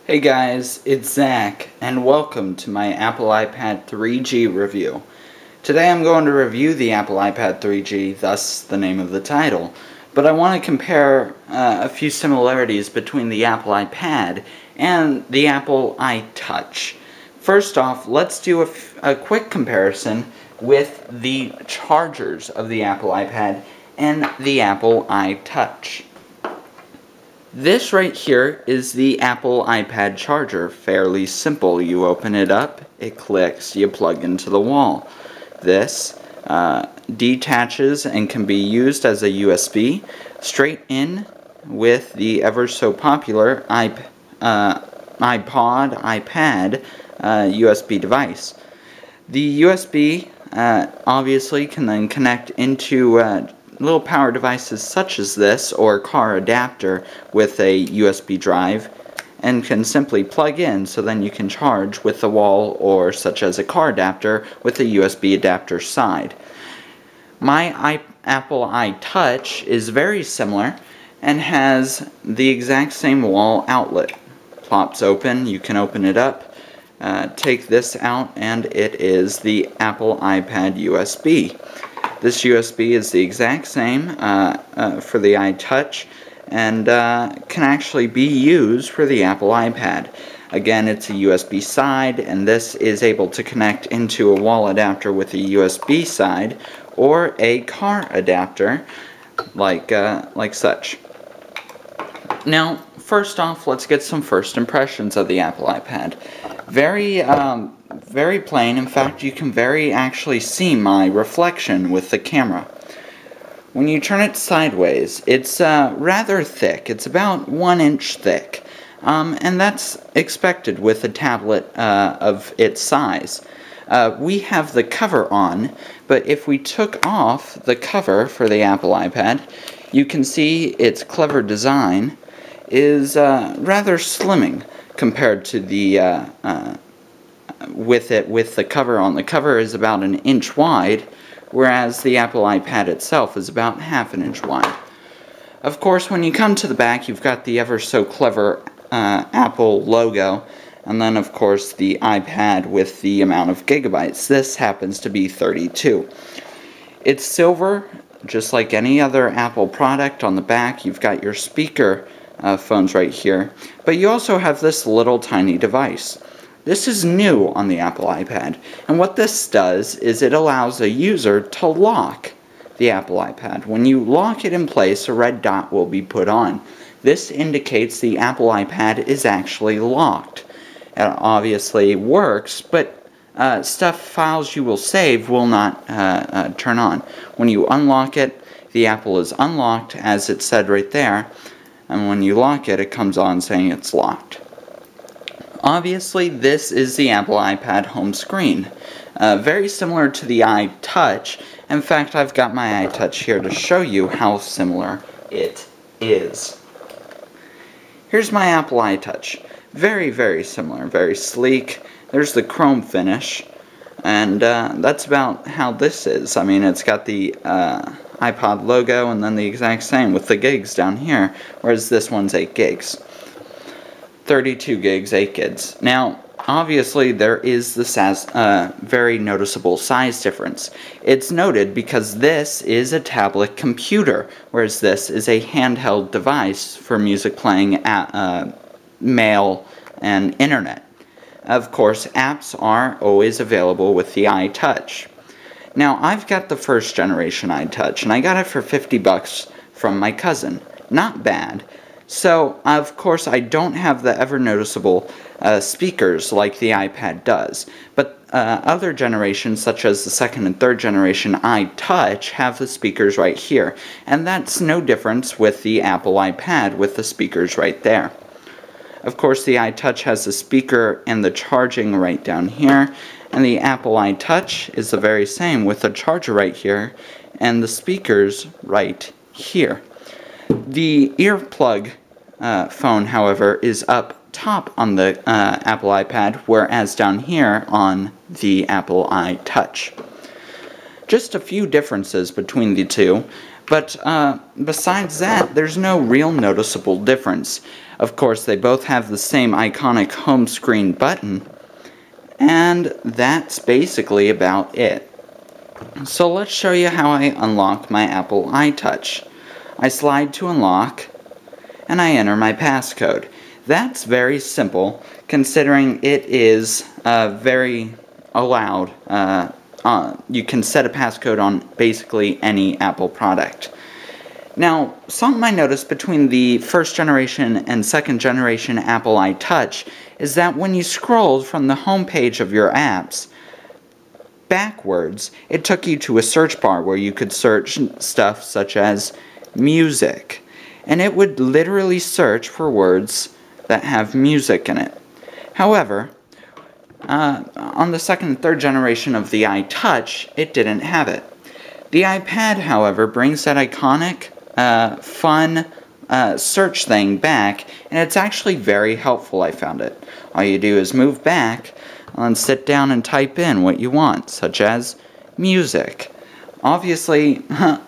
Hey guys, it's Zach, and welcome to my Apple iPad 3G review. Today I'm going to review the Apple iPad 3G, thus the name of the title, but I want to compare a few similarities between the Apple iPad and the Apple iTouch. First off, let's do a quick comparison with the chargers of the Apple iPad and the Apple iTouch. This right here is the Apple iPad charger. Fairly simple. You open it up, it clicks, you plug into the wall. This detaches and can be used as a USB straight in with the ever so popular iPod, iPad USB device. The USB obviously can then connect into little power devices such as this or car adapter with a USB drive and can simply plug in, so then you can charge with the wall, or such as a car adapter with a USB adapter side. My Apple iTouch is very similar and has the exact same wall outlet. Plops open, you can open it up, take this out, and it is the Apple iPad USB. This USB is the exact same for the iTouch and can actually be used for the Apple iPad. Again, it's a USB side, and this is able to connect into a wall adapter with a USB side or a car adapter like such. Now, first off, let's get some first impressions of the Apple iPad. Very plain. In fact, you can actually see my reflection with the camera. When you turn it sideways, it's rather thick. It's about 1 inch thick, and that's expected with a tablet of its size. We have the cover on, but if we took off the cover for the Apple iPad, you can see its clever design is rather slimming compared to the with the cover on. The cover is about 1 inch wide, whereas the Apple iPad itself is about 1/2 inch wide. Of course, when you come to the back, you've got the ever so clever Apple logo, and then of course the iPad with the amount of gigabytes. This happens to be 32. It's silver, just like any other Apple product. On the back, you've got your speaker phones right here, but you also have this little tiny device. This is new on the Apple iPad, and what this does is it allows a user to lock the Apple iPad. When you lock it in place, a red dot will be put on. This indicates the Apple iPad is actually locked. It obviously works, but files you will save will not turn on. When you unlock it, the Apple is unlocked, as it said right there, and when you lock it, it comes on saying it's locked. Obviously, this is the Apple iPad home screen. Very similar to the iTouch. In fact, I've got my iTouch here to show you how similar it is. Here's my Apple iTouch. Very, very similar. Very sleek. There's the chrome finish. And that's about how this is. I mean, it's got the iPod logo and then the exact same with the gigs down here, whereas this one's 8 gigs. 32 gigs, 8 gigs. Now, obviously, there is this very noticeable size difference. It's noted because this is a tablet computer, whereas this is a handheld device for music playing, mail, and internet. Of course, apps are always available with the iTouch. Now, I've got the first generation iTouch, and I got it for $50 from my cousin. Not bad. So, of course, I don't have the ever noticeable speakers like the iPad does, but other generations, such as the second and third generation iTouch, have the speakers right here, and that's no difference with the Apple iPad with the speakers right there. Of course, the iTouch has the speaker and the charging right down here, and the Apple iTouch is the very same with the charger right here and the speakers right here. The earplug phone, however, is up top on the Apple iPad, whereas down here on the Apple iTouch. Just a few differences between the two. But besides that, there's no real noticeable difference. Of course, they both have the same iconic home screen button, and that's basically about it. So let's show you how I unlock my Apple iTouch. I slide to unlock, and I enter my passcode. That's very simple, considering it is very allowed. You can set a passcode on basically any Apple product. Now, something I noticed between the first generation and second generation Apple iTouch is that when you scrolled from the home page of your apps backwards, it took you to a search bar where you could search stuff such as music. And it would literally search for words that have music in it. However, on the second and third generation of the iTouch, it didn't have it. The iPad, however, brings that iconic, fun search thing back, and it's actually very helpful, I found it. All you do is move back and sit down and type in what you want, such as music. Obviously,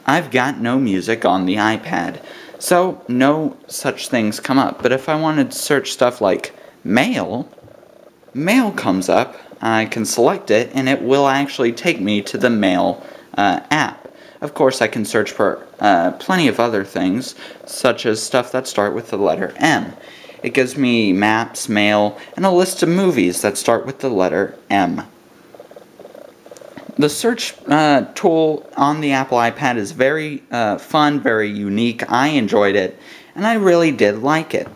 I've got no music on the iPad, so no such things come up. But if I wanted to search stuff like mail comes up. I can select it, and it will actually take me to the Mail app. Of course, I can search for plenty of other things, such as stuff that start with the letter M. It gives me maps, mail, and a list of movies that start with the letter M. The search tool on the Apple iPad is very fun, very unique. I enjoyed it, and I really did like it.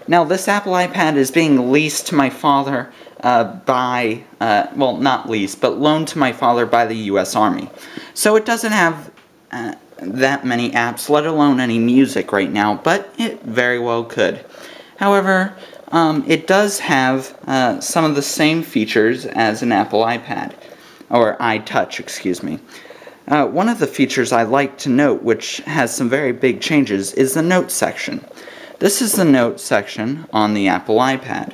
Now, this Apple iPad is being leased to my father well, not leased, but loaned to my father by the U.S. Army. So it doesn't have that many apps, let alone any music right now, but it very well could. However, it does have some of the same features as an Apple iPad, or iTouch, excuse me. One of the features I like to note, which has some very big changes, is the Notes section. This is the Notes section on the Apple iPad.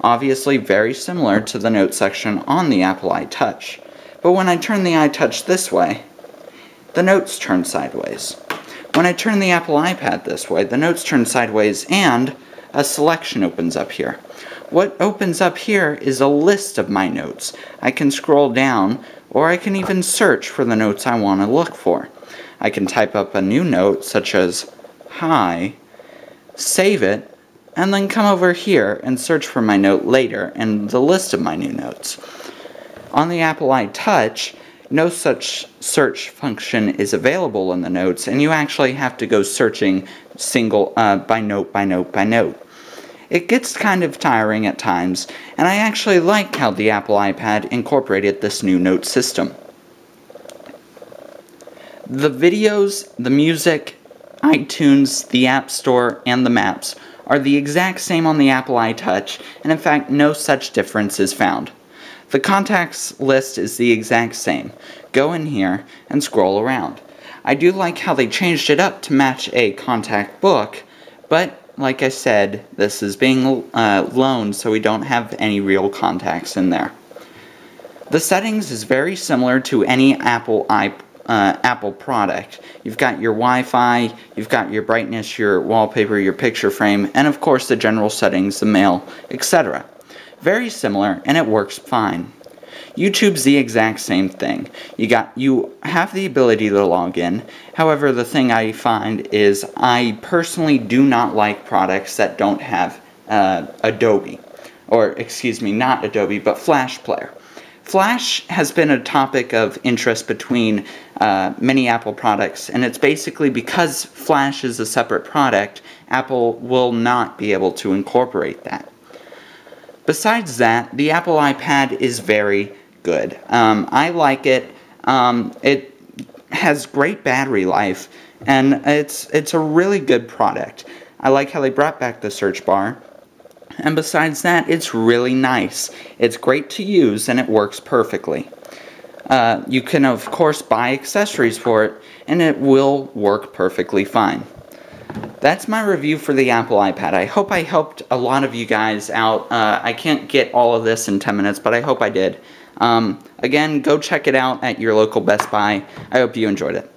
Obviously very similar to the Notes section on the Apple iTouch. But when I turn the iTouch this way, the Notes turn sideways. When I turn the Apple iPad this way, the Notes turn sideways, and a selection opens up here. What opens up here is a list of my notes. I can scroll down, or I can even search for the notes I want to look for. I can type up a new note, such as, "Hi," save it, and then come over here and search for my note later in the list of my new notes. On the Apple iTouch, no such search function is available in the notes, and you actually have to go searching by note by note by note. It gets kind of tiring at times, and I actually like how the Apple iPad incorporated this new note system. The videos, the music, iTunes, the App Store, and the maps are the exact same on the Apple iTouch, and in fact, no such difference is found. The contacts list is the exact same. Go in here and scroll around. I do like how they changed it up to match a contact book, but like I said, this is being loaned, so we don't have any real contacts in there. The settings is very similar to any Apple product. You've got your Wi-Fi, you've got your brightness, your wallpaper, your picture frame, and of course the general settings, the mail, etc. Very similar, and it works fine. YouTube's the exact same thing. You have the ability to log in. However, the thing I find is I personally do not like products that don't have Adobe. Or, excuse me, not Adobe, but Flash Player. Flash has been a topic of interest between many Apple products, and it's basically because Flash is a separate product, Apple will not be able to incorporate that. Besides that, the Apple iPad is very good. I like it. It has great battery life, and it's a really good product. I like how they brought back the search bar. And besides that, it's really nice. It's great to use, and it works perfectly. You can, of course, buy accessories for it, and it will work perfectly fine. That's my review for the Apple iPad. I hope I helped a lot of you guys out. I can't get all of this in 10 minutes, but I hope I did. Again, go check it out at your local Best Buy. I hope you enjoyed it.